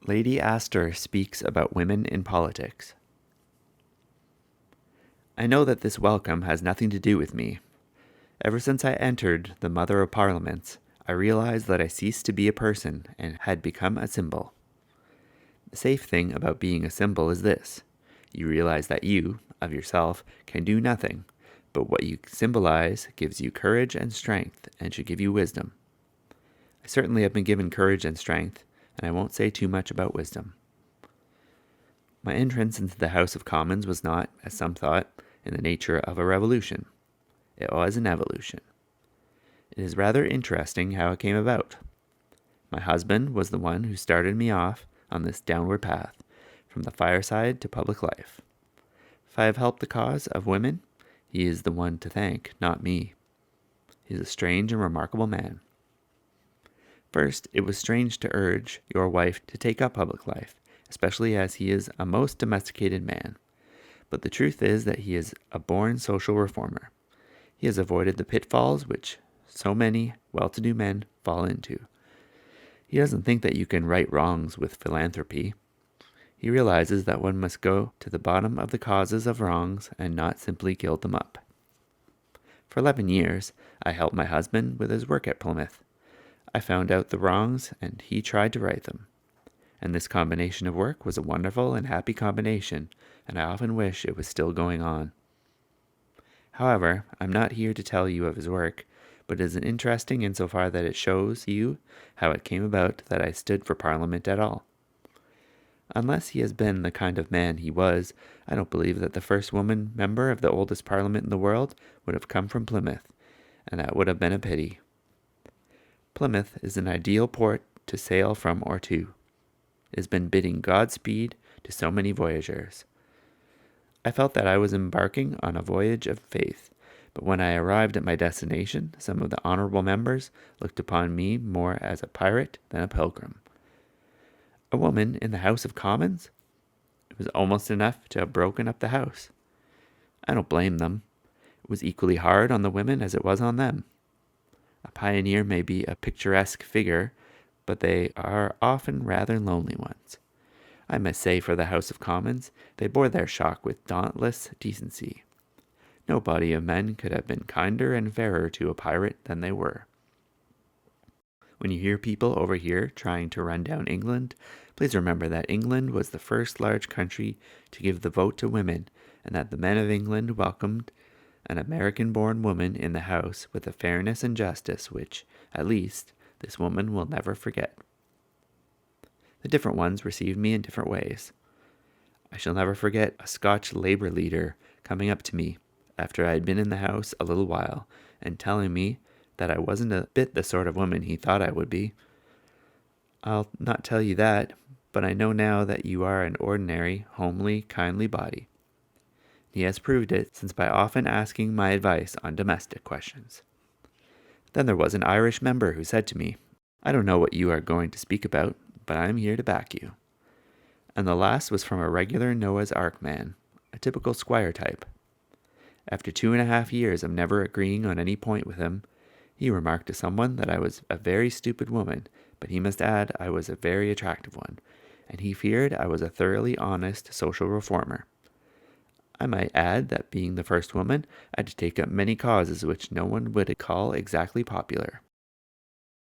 Lady Astor speaks about women in politics. I know that this welcome has nothing to do with me. Ever since I entered the Mother of Parliaments, I realized that I ceased to be a person and had become a symbol. The safe thing about being a symbol is this. You realize that you, of yourself, can do nothing, but what you symbolize gives you courage and strength and should give you wisdom. I certainly have been given courage and strength, and I won't say too much about wisdom. My entrance into the House of Commons was not, as some thought, in the nature of a revolution. It was an evolution. It is rather interesting how it came about. My husband was the one who started me off on this downward path, from the fireside to public life. If I have helped the cause of women, he is the one to thank, not me. He is a strange and remarkable man. First, it was strange to urge your wife to take up public life, especially as he is a most domesticated man. But the truth is that he is a born social reformer. He has avoided the pitfalls which so many well-to-do men fall into. He doesn't think that you can right wrongs with philanthropy. He realizes that one must go to the bottom of the causes of wrongs and not simply gild them up. For 11 years, I helped my husband with his work at Plymouth. I found out the wrongs and he tried to right them. And this combination of work was a wonderful and happy combination, and I often wish it was still going on. However, I'm not here to tell you of his work, but it is interesting insofar that it shows you how it came about that I stood for Parliament at all. Unless he has been the kind of man he was, I don't believe that the first woman member of the oldest Parliament in the world would have come from Plymouth, and that would have been a pity. Plymouth is an ideal port to sail from or to. It has been bidding Godspeed to so many voyagers. I felt that I was embarking on a voyage of faith, but when I arrived at my destination, some of the honorable members looked upon me more as a pirate than a pilgrim. A woman in the House of Commons? It was almost enough to have broken up the House. I don't blame them. It was equally hard on the women as it was on them. A pioneer may be a picturesque figure, but they are often rather lonely ones. I must say for the House of Commons, they bore their shock with dauntless decency. No body of men could have been kinder and fairer to a pirate than they were. When you hear people over here trying to run down England, please remember that England was the first large country to give the vote to women, and that the men of England welcomed an American-born woman in the House with a fairness and justice which, at least, this woman will never forget. The different ones received me in different ways. I shall never forget a Scotch Labour leader coming up to me after I had been in the House a little while and telling me that I wasn't a bit the sort of woman he thought I would be. I'll not tell you that, but I know now that you are an ordinary, homely, kindly body. He has proved it since by often asking my advice on domestic questions. Then there was an Irish member who said to me, I don't know what you are going to speak about, but I am here to back you. And the last was from a regular Noah's Ark man, a typical squire type. After 2.5 years of never agreeing on any point with him, he remarked to someone that I was a very stupid woman, but he must add I was a very attractive one, and he feared I was a thoroughly honest social reformer. I might add that being the first woman, I had to take up many causes which no one would call exactly popular.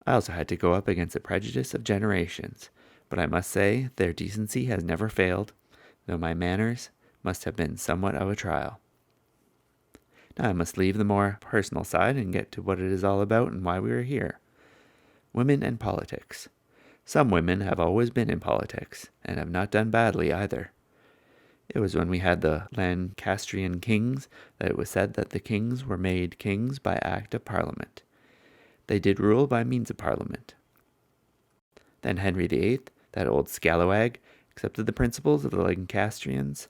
I also had to go up against the prejudice of generations, but I must say their decency has never failed, though my manners must have been somewhat of a trial. Now I must leave the more personal side and get to what it is all about and why we are here. Women and politics. Some women have always been in politics, and have not done badly either. It was when we had the Lancastrian kings that it was said that the kings were made kings by act of Parliament. They did rule by means of Parliament. Then Henry VIII, that old scalawag, accepted the principles of the Lancastrians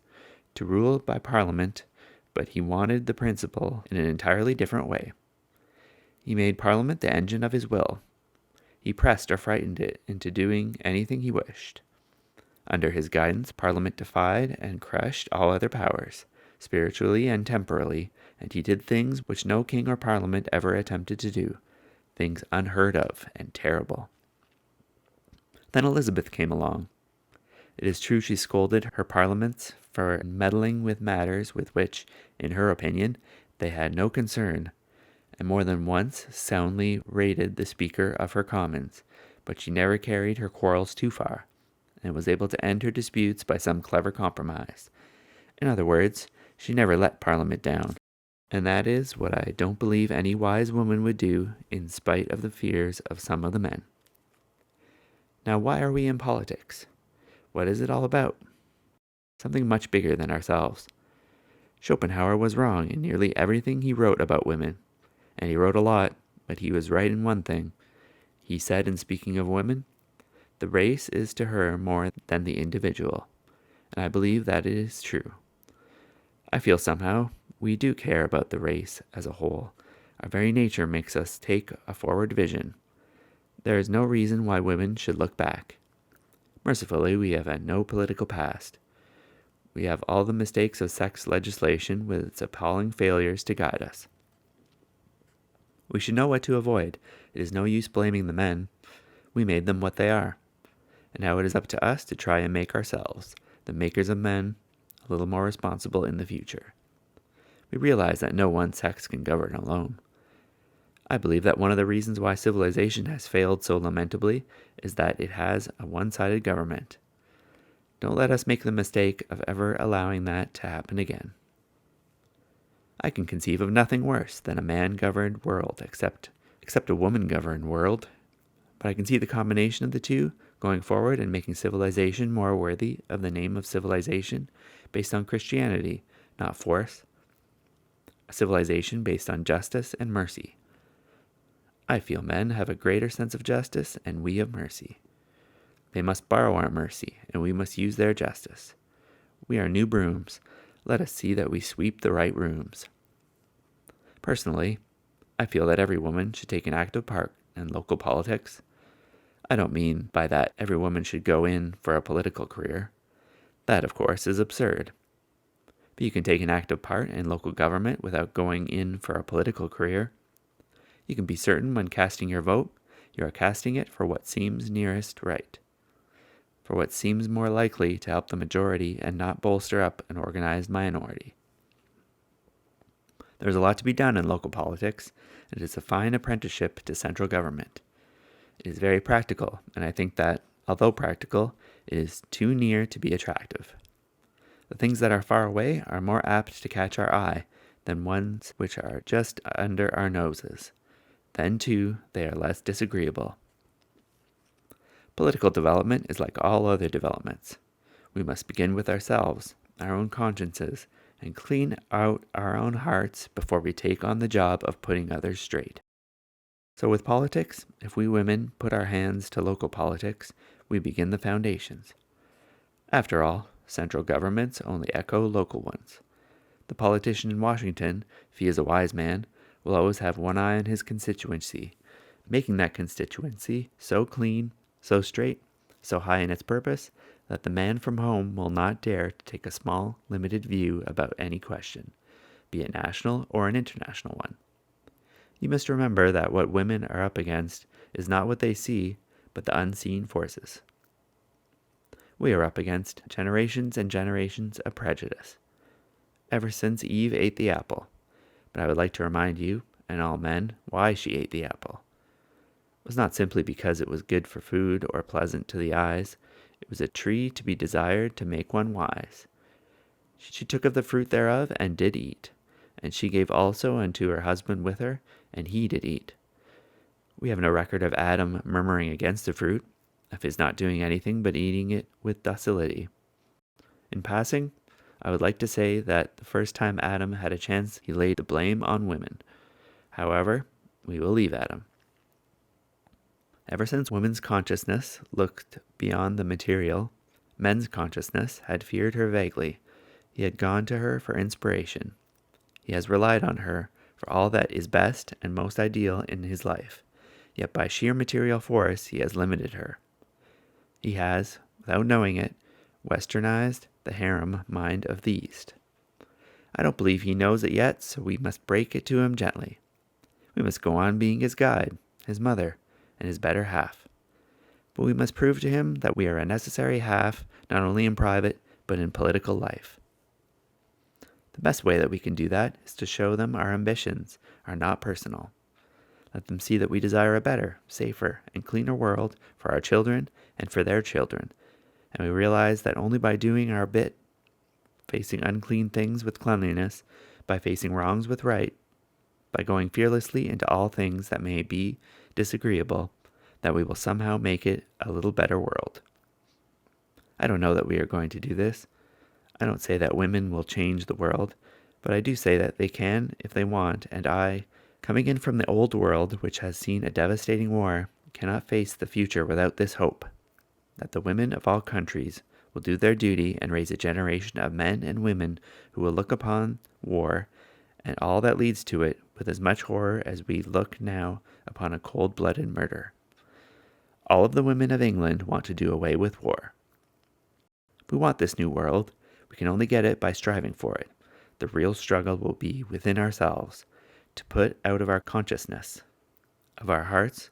to rule by Parliament, but he wanted the principle in an entirely different way. He made Parliament the engine of his will. He pressed or frightened it into doing anything he wished. Under his guidance, Parliament defied and crushed all other powers, spiritually and temporally, and he did things which no king or Parliament ever attempted to do, things unheard of and terrible. Then Elizabeth came along. It is true she scolded her parliaments for meddling with matters with which, in her opinion, they had no concern, and more than once soundly rated the Speaker of her Commons, but she never carried her quarrels too far, and was able to end her disputes by some clever compromise. In other words, she never let Parliament down. And that is what I don't believe any wise woman would do, in spite of the fears of some of the men. Now, why are we in politics? What is it all about? Something much bigger than ourselves. Schopenhauer was wrong in nearly everything he wrote about women, and he wrote a lot, but he was right in one thing. He said, in speaking of women, the race is to her more than the individual, and I believe that it is true. I feel somehow we do care about the race as a whole. Our very nature makes us take a forward vision. There is no reason why women should look back. Mercifully, we have had no political past. We have all the mistakes of sex legislation with its appalling failures to guide us. We should know what to avoid. It is no use blaming the men. We made them what they are. And now it is up to us to try and make ourselves, the makers of men, a little more responsible in the future. We realize that no one sex can govern alone. I believe that one of the reasons why civilization has failed so lamentably is that it has a one-sided government. Don't let us make the mistake of ever allowing that to happen again. I can conceive of nothing worse than a man-governed world, except a woman-governed world. But I can see the combination of the two going forward and making civilization more worthy of the name of civilization, based on Christianity, not force. A civilization based on justice and mercy. I feel men have a greater sense of justice and we of mercy. They must borrow our mercy, and we must use their justice. We are new brooms. Let us see that we sweep the right rooms. Personally, I feel that every woman should take an active part in local politics. I don't mean by that every woman should go in for a political career. That, of course, is absurd. But you can take an active part in local government without going in for a political career. You can be certain when casting your vote, you are casting it for what seems nearest right, for what seems more likely to help the majority and not bolster up an organized minority. There is a lot to be done in local politics, and it is a fine apprenticeship to central government. It is very practical, and I think that, although practical, it is too near to be attractive. The things that are far away are more apt to catch our eye than ones which are just under our noses. Then, too, they are less disagreeable. Political development is like all other developments. We must begin with ourselves, our own consciences, and clean out our own hearts before we take on the job of putting others straight. So with politics, if we women put our hands to local politics, we begin the foundations. After all, central governments only echo local ones. The politician in Washington, if he is a wise man, will always have one eye on his constituency, making that constituency so clean, so straight, so high in its purpose, that the man from home will not dare to take a small, limited view about any question, be it national or an international one. You must remember that what women are up against is not what they see, but the unseen forces. We are up against generations and generations of prejudice, ever since Eve ate the apple. But I would like to remind you, and all men, why she ate the apple. It was not simply because it was good for food or pleasant to the eyes. It was a tree to be desired to make one wise. She took of the fruit thereof, and did eat. And she gave also unto her husband with her, and he did eat. We have no record of Adam murmuring against the fruit, of his not doing anything but eating it with docility. In passing, I would like to say that the first time Adam had a chance, he laid the blame on women. However, we will leave Adam. Ever since women's consciousness looked beyond the material, men's consciousness had feared her vaguely. He had gone to her for inspiration. He has relied on her for all that is best and most ideal in his life, yet by sheer material force he has limited her. He has, without knowing it, westernized the harem mind of the East. I don't believe he knows it yet, so we must break it to him gently. We must go on being his guide, his mother, and his better half. but we must prove to him that we are a necessary half, not only in private, but in political life. The best way that we can do that is to show them our ambitions are not personal. Let them see that we desire a better, safer, and cleaner world for our children and for their children, and we realize that only by doing our bit, facing unclean things with cleanliness, by facing wrongs with right, by going fearlessly into all things that may be disagreeable, that we will somehow make it a little better world. I don't know that we are going to do this. I don't say that women will change the world, but I do say that they can if they want, and I, coming in from the old world which has seen a devastating war, cannot face the future without this hope, that the women of all countries will do their duty and raise a generation of men and women who will look upon war and all that leads to it with as much horror as we look now upon a cold-blooded murder. All of the women of England want to do away with war. We want this new world. We can only get it by striving for it. The real struggle will be within ourselves, to put out of our consciousness, of our hearts,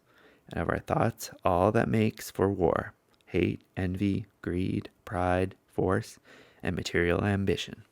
and of our thoughts all that makes for war, hate, envy, greed, pride, force, and material ambition.